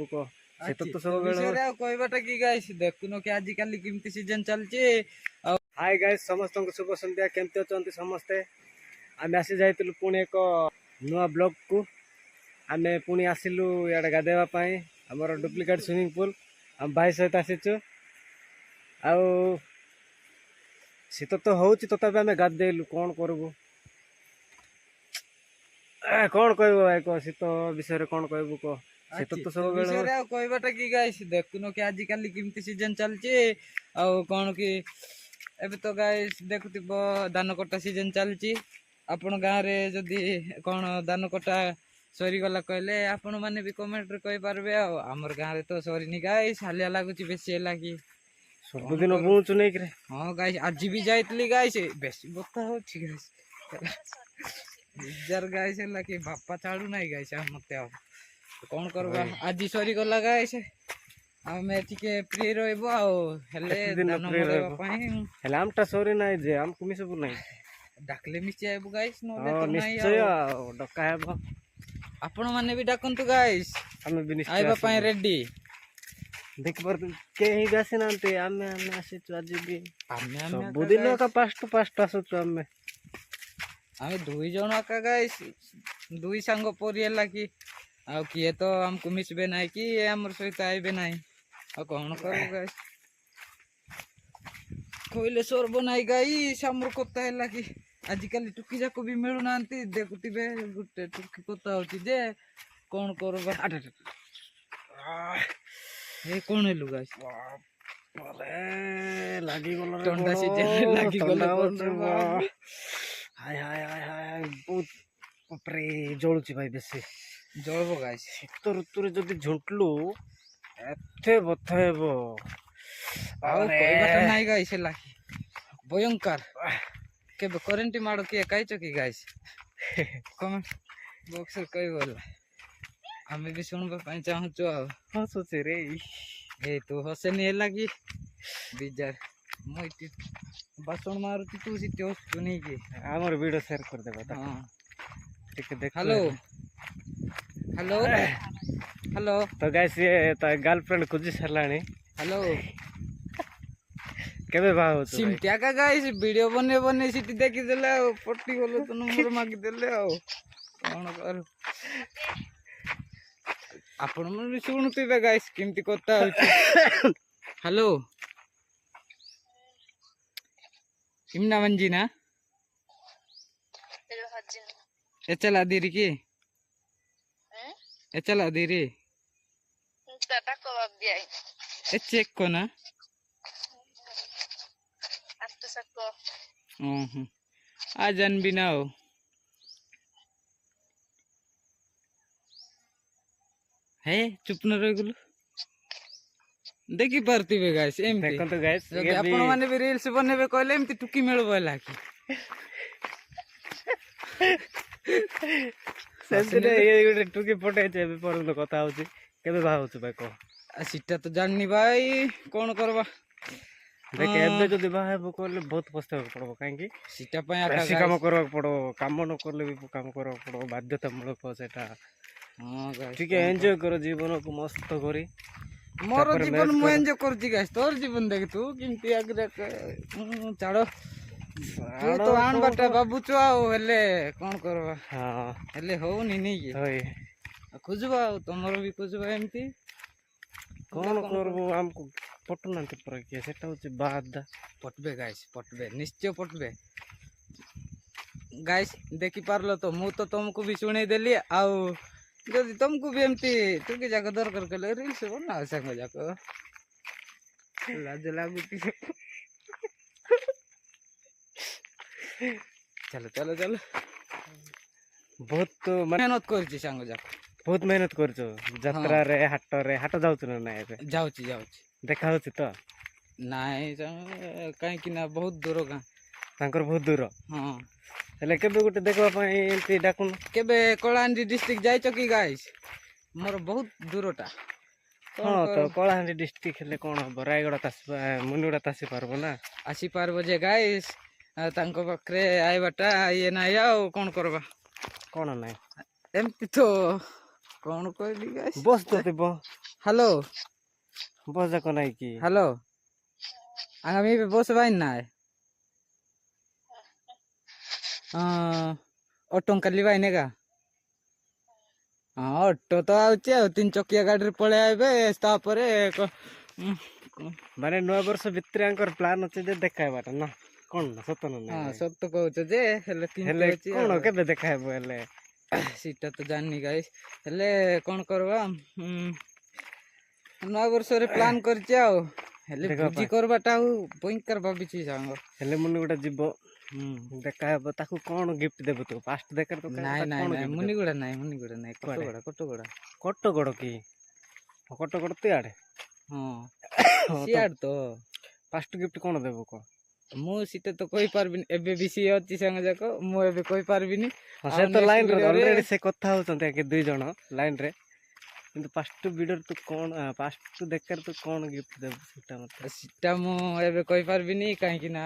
कहबू कह से तो सब बेले कहबाटा कि गाइस देखुन कि आज काली केमती सीजन चलची। हाय गाइस समस्त शुभ संध्या केमती अछंती समस्ते आमे आसी जाइतिलु पुणी एक नुआ ब्लॉग को आमे पुणी आसिलु याडे गादेवा पई हमर डुप्लिकेट स्विमिंग पूल हम भाई सहित आसीचु आ शीत तो होउची तथापि आमे गादेलु कोन करबू कौन कहबो भाई को शीत विषय कौन कहबू कह शीत तो सब बेले कहबाटा कि गाइस देखुन कि आज काली केमती सीजन चलची आ कौन कि एबे तो गाइस देखुथिबो धान कटा सीजन चलची आपण गाँव रे जदि कौन धान कटा सरी गला कहले आपण माने भी कमेंट रे कहि पारबे आ हमर गाँव रे तो सरीनी गाइस हालिया लागुची बेसी लागी सब दिन बुचु नै करे। हां गाइस आज भी जाइतली गाइस बेसी बता होची गाइस जर गाइस हला कि बापा चालू नाही गाइस मते आ कौन करबा आज सरी गला गाइस आमे टिके फ्री रहबो आ हेले दान मरेबा पई हेले आमटा सरी नाही जे हम कुमी सब नाही डाकले मिछि आइबो गाइस नले तो नाही निश्चय डका हेबो आपण माने भी डाकंतु गाइस हमें भी निश्चय आइबा पई रेडी देख पर के ही गासे नांते आमे आमे आसी छु आज भी आमे सब दिन का पास्ट आसु छु आमे दुई जण का गाइस दुई संग परियला कि आ किए तो हमको मिसबे नाही कि हमर सहित आइबे नाही आ कोन करू गाइस कोइले सोरबो नाही गाइस हमर कोता हैला कि आजिकल टुकी जाको भी मिलु नांती देखुतिबे गुटे टुकी कोता होची जे कोन करबा ए कोन हेलु गाइस अरे लागी गलो टंडा सीजन लागी गलो हाय हाय हाय हाय बहुत ऊपरे जळुची भाई बेसी जळबो गाइस शीत ऋतु रे जदि झुंटलु एथे बथेबो आउ कहबाटा नाही गाइस लागी भयंकर केबे करेंट माडो के काइचो कि गाइस कमेंट बॉक्स रे कहि बोला हमें भी सुनबा पई चाहू छु आ हसो छे रे ए तू हसेनी है लागी बिजार मोइटी बासण मारुती तू सिटी हसु नहीं कि हमर वीडियो शेयर कर देबा त हां ठीक देख हेलो हेलो हेलो तो गाइस ये त गर्लफ्रेंड खोजी सरलाणी हेलो केबे बाहो तो सिमटिया का गाइस वीडियो बने बने सिटी देखि देले पट्टी बोलो तो नंबर मागी देले आ कोन कर आपण मन सुनुतिबे गाइस केमती कोता होची हेलो इमना मंजी ना ए चला दीरी की ए चला दीरी टाटा को अब दिया ए चेक को ना आस्ते सको आ जन भी ना हो हे चुप न रह गुलो देखि पारतिबे गाइस एमती देखन तो गाइस जदि आपण माने भी रील्स बनेबे कहले एमती टुकी मिलबो लागी सेंसरे ये गुटे टुकी पटे छे परन कथा होची केबे बा होछु भाई को सीटा तो जाननी भाई कौन करबा देख एबे जदि बा हेबो कहले बहुत पछताव पड़बो काहे कि सीटा पय आका ऐसी काम करबा पड़ो काम न करले भी काम करबा पड़ो बाध्यतामूलक सेटा हां गाइस ठीक है एंजॉय करो जीवन को मस्त करी मोर जीवन मु एंजॉय करछि गाइस तोर जीवन देख तू किंती आगरे चाड़ो तू तो आन बाटा बाबू चुआ हेले कोन करबा हां हेले हो नी नी के होय खोजबा तमरो भी खोजबा एमती कोन करबो हमको पटु नांते पर के सेटा होछि बाद पटबे गाइस पटबे निश्चय पटबे गाइस देखि पारलो तो मु तो तुमको भी सुनै देली आउ जदि तुमको भी एमती टुकी जाको दरकार कले रील्स बना संग जाको लाज लागुती चलो चलो चलो बहुत तो मेहनत करछि संग जाको बहुत मेहनत करछो यात्रा रे हाट जाउछ न ना एबे जाउछि देखा होछि तो नाइ काहे कि ना बहुत दूर गा तांकर बहुत दूर हां हेले केबे गुटे देखबा पई एंती डाकुन केबे कलाहांडी डिस्ट्रिक्ट जाइछो कि गाइस मोर बहुत दूरटा हां तो कलाहांडी डिस्ट्रिक्ट हेले कोन हो रायगढ़ तासी मुनुड़ा तासी पारबो ना आसी पारबो जे गाइस तांको बकरे आइबाटा ये ना आउ कोन करबा कोन नै एमती तो କଣ କହିବି ଗାଇସ୍ ବସ୍ ତ ଥିବ ହ୍ୟାଲୋ ବସ୍ ଯାକ ନାଇଁ କି হ্যালো আমি বসে পাই না অটো কাଲି ପାଇନେ କା ହଁ ଅଟୋ ତ ଆଉଛି ଆଉ 3 ଚକିଆ ଗାଡିରେ ପଳେଇ ଆଇବେ ତାପରେ ମାନେ ନୂଆ ବର୍ଷ ଭିତରେ ଆଙ୍କର ପ୍ଲାନ୍ ଅଛି ଯେ ଦେଖାଇବାଟା ନା କଣ ନା ସତ ନା ହଁ ନାଇଁ ସତ କହୁଛ ଯେ ହେଲେ ହେଲେ କେମିତି ଅଛି କଣ କେବେ ଦେଖାହେବ ହେଲେ ସେଟା ତ ଜାଣିନି ଗାଇସ୍ ହେଲେ କଣ କରିବା ନୂଆ ବର୍ଷରେ ପ୍ଲାନ୍ କରିଛି ଆଉ ହେଲେ ଦେଖିବା ଭୋଜି ପାଇଁ କରବାଟା ଆଉ ଭୟଙ୍କର ଭାବିଛି ସାଙ୍ଗ ହେଲେ ମୁନି ଗୋଟେ ଯିବ ହୁଁ ଦେଖାହେବ ତାକୁ କଣ ଗିଫ୍ଟ ଦେବୁ ତୁ ଫାଷ୍ଟ ଦେଖରେ ତ ନାଇଁ ନାଇଁ କଣ ନାଇଁ ଗିଫ୍ଟ ମୁନିଗୁଡା ନାଇଁ କୁଆଡେ? କଟଗଡା କଟଗଡ କି କଟଗଡ ତୁ ଆଡେ ହଁ ହଁ ତ ସିଆଡ ତ ଫାଷ୍ଟ ଗିଫ୍ଟ କଣ ଦେବୁ କହ ମୁଁ ସେଟା ତ କହିପାରିବିନି ଏବେ ବି ସିଏ ଅଛି ସାଙ୍ଗ ଯାକ ମୁଁ ଏବେ କହିପାରିବିନି ହଁ ଆଉ ସେ ତ next ଲାଇନ ରେ video ରେ ଅଲରେଡି ସେ କଥା ହଉଛନ୍ତି ଆଗେ 2 ଜଣ ଲାଇନ ରେ କିନ୍ତୁ ଫାଷ୍ଟ ଭିଡିଓରେ ତୁ କଣ ଫାଷ୍ଟ ଦେଖରେ ତୁ କଣ ଗିଫ୍ଟ ଦେବୁ ସେଟା ମତେ ସେଟା ମୁଁ ଏବେ କହିପାରିବିନି କାହିଁକି ନା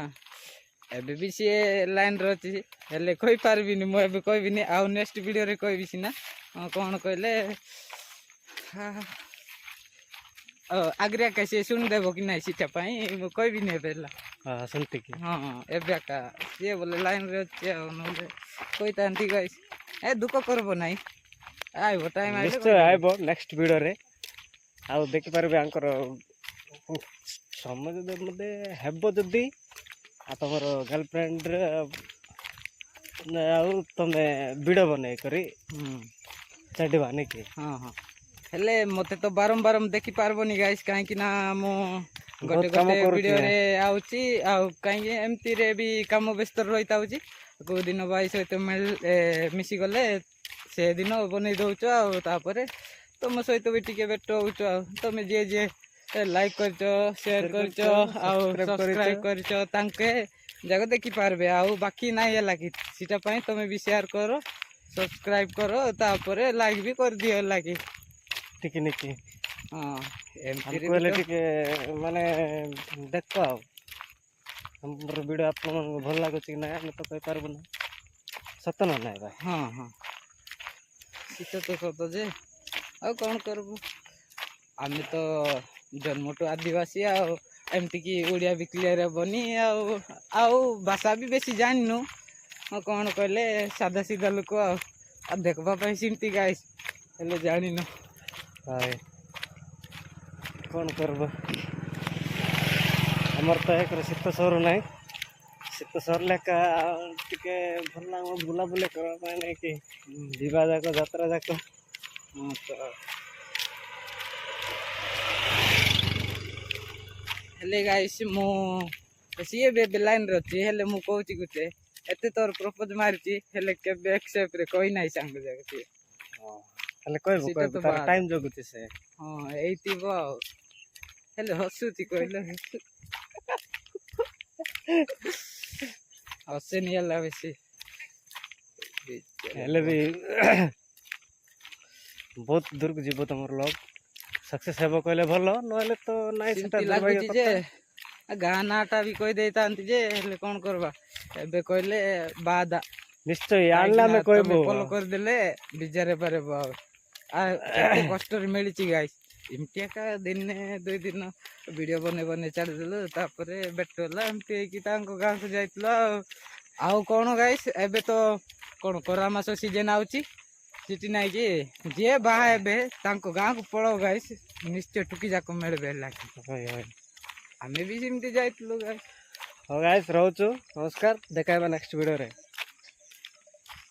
ଏବେ ବି ସିଏ ଲାଇନ ରେ ଅଛି ହେଲେ କହିପାରିବିନି ମୁଁ ଏବେ କହିବିନି ଆଉ ନେକ୍ସଟ ଭିଡିଓରେ କହିବି ସିନା କଣ କହିଲେ ଆଗ୍ରେ ଏକା ସିଏ ଶୁଣିଦେବ କି ନାଇଁ ସେଟା ପାଇଁ ମୁଁ କହିବିନି ଏବେ ହେଲା ସେମିତି କି ହଁ ଏବେ ଏକା ସିଏ ବୋଲେ ଲାଇନ ରେ ଅଛି ଆଉ ନହେଲେ କହିଥାନ୍ତି ଗାଇସ୍ ଦୁଃଖ କରିବ ନାହିଁ ଆଇବ ଟାଇମ ଆଇଲେ ନିଶ୍ଚୟ କହିଦେବି। ଆଇବ ନେକ୍ସଟ ଭିଡିଓରେ ଆଉ ଦେଖିପାରିବେ ଆଙ୍କର ସମୟ ଯଦି ମତେ ହେବ ଯଦି ଆଉ ତମର ଗାର୍ଲଫ୍ରେଣ୍ଡରେ ଆଉ ତମେ ଭିଡିଓ ବନେଇ କରି ହୁଁ ଛାଡ଼ିବା ନାଇଁ ହଁ ହଁ ହେଲେ ମତେ ତ ବାରମ୍ବାର ଦେଖି ପାରିବନି ଗାଇସ୍ କାହିଁକି ନା ମୁଁ ବହୁତ ଗୋଟେ କାମ ଗୋଟେ କରୁଛି ଭିଡିଓରେ ଆଉଛି ଆଉ କାହିଁକି ଏମିତିରେ ବି କାମ ବ୍ୟସ୍ତ ରହିଥାଉଛି କୋଉ ଦିନ ଭାଇ ସହିତ ମିଶିଗଲେ ସେଦିନ ବନେଇ ଦଉଛ ଆଉ ତାପରେ ତମ ସହିତ ବି ଟିକେ ଭେଟ ହଉଛ ଆଉ ତମେ ଯିଏ ଯିଏ ଲାଇକ୍ କରିଛ ସେୟାର କରିଛ ଆଉ ସବସ୍କ୍ରାଇବ କରିଛ ତାଙ୍କେ ଯାକ ଦେଖିପାରିବେ ଆଉ ବାକି ନାହିଁ ହେଲା କି ସେଟା ପାଇଁ ତମେ ବି ସେୟାର କର ସବସ୍କ୍ରାଇବ କର ତାପରେ ଲାଇକ୍ ବି କରିଦିଅ ହେଲା କି ଟିକେ ନିକି ହଁ ଏମିତିରେ ଆମକୁ ବି ହେଲେ ତ ଟିକେ ମାନେ ଦେଖ ଆଉ ଆମର ଭିଡିଓ ଆପଣମାନଙ୍କୁ ଭଲ ଲାଗୁଛି କି ନାହିଁ ଆମେ ତ କହିପାରିବୁନି ସତ ନା ନାଇଁ ଭାଇ ହଁ ହଁ ସେଟା ତ ସତ ଯେ ଆଉ କଣ କରିବୁ ଆମେ ତ ଜନ୍ମଠୁ ଆଦିବାସୀ ଆଉ ଏମିତି କି ଓଡ଼ିଆ ବି କ୍ଲିୟର ହେବନି ଆଉ ଭାଷା ବି ବେଶୀ ଜାଣିନୁ କଣ କହିଲେ ସାଧା ସିଧା ଲୋକ ଆଉ ଦେଖିବା ପାଇଁ ସେମିତି ଗାଇସ୍ ହେଲେ ଜାଣିନୁ ଭାଇ କଣ କରିବ ଆମର ତ ଏକରେ ଶୀତ ସରୁ ନାହିଁ ଶୀତ ସରିଲେ ଏକା ଟିକେ ଭଲ ଲାଗିବ ବୁଲାବୁଲି କରିବା ପାଇଁ ନେଇକି ଯିବା ଯାକ ଯାତ୍ରା ଯାକ ହଁ ତ ହେଲେ ଗାଇସ୍ ମୁଁ ସିଏ ବି ଏବେ ଲାଇନରେ ଅଛି ହେଲେ ମୁଁ କହୁଛି ଗୋଟେ ଏତେ ତୋର ପ୍ରପୋଜ ମାରିଛି ହେଲେ କେବେ ଏକ୍ସେପ୍ଟ ରେ କହିନାହିଁ ସାଙ୍ଗ ଯାକ ସିଏ ହେଲେ କହିବୁ ସେଇଟା କହିବୁ ତ ତାର ବାଦ ଟାଇମ୍ ଜଗୁଛି ସେ ହଁ ହେଇଥିବ ଆଉ ହେଲେ ହସୁଛି କହିଲେ ହସେନି ହେଲା ବେଶୀ ହେଲେ ବି ବହୁତ ଦୂରକୁ ଯିବ ତମର ଲଭ୍ ସକ୍ସେସ୍ ହେବ କହିଲେ ଭଲ ନହେଲେ ତ ନାଇଁ ସେଟା ସେମିତି ଦୁର୍ଭାଗ୍ୟ ଲାଗୁଛି ଯେ କଥା ଗାଁ ନାଁ ଟା ବି କହିଦେଇଥାନ୍ତି ଯେ ହେଲେ କଣ କରିବା ଏବେ କହିଲେ ବାଦା ନିଶ୍ଚୟ କାହିଁକି ଆଣିଲେ ନା ଆମେ ତମେ କହିବୁ ଫଲୋ କରିଦେଲେ ବିଜାରେ ପାରିବ ଆଉ କେତେ କଷ୍ଟରେ ମିଳିଛି ଗାଈ ଏମିତି ଏକା ଦିନେ 2 ଦିନ ଭିଡିଓ ବନେଇ ଚାଲିଦେଲୁ ତାପରେ ବେଟ ହେଲା ଏମିତି ହେଇକି ତାଙ୍କ ଗାଁକୁ ଯାଇଥିଲୁ ଆଉ କଣ ଗାଇସ୍ ଏବେ ତ କଣ ଖରା ମାସ ସିଜନ ଆଉଛି ସେଠି ନାଇଁ କି ଯିଏ ବାହା ହେବେ ତାଙ୍କ ଗାଁକୁ ପଳାଉ ଗାଇସ୍ ନିଶ୍ଚୟ ଟୁକି ଯାକ ମିଳିବେ ହେଲା ହଇ ହଇ ଆମେ ବି ସେମିତି ଯାଇଥିଲୁ ଗାଈ ହଉ ଗାଇସ୍ ରହୁଛୁ ନମସ୍କାର ଦେଖା ହେବା ନେକ୍ସଟ ଭିଡ଼ିଓରେ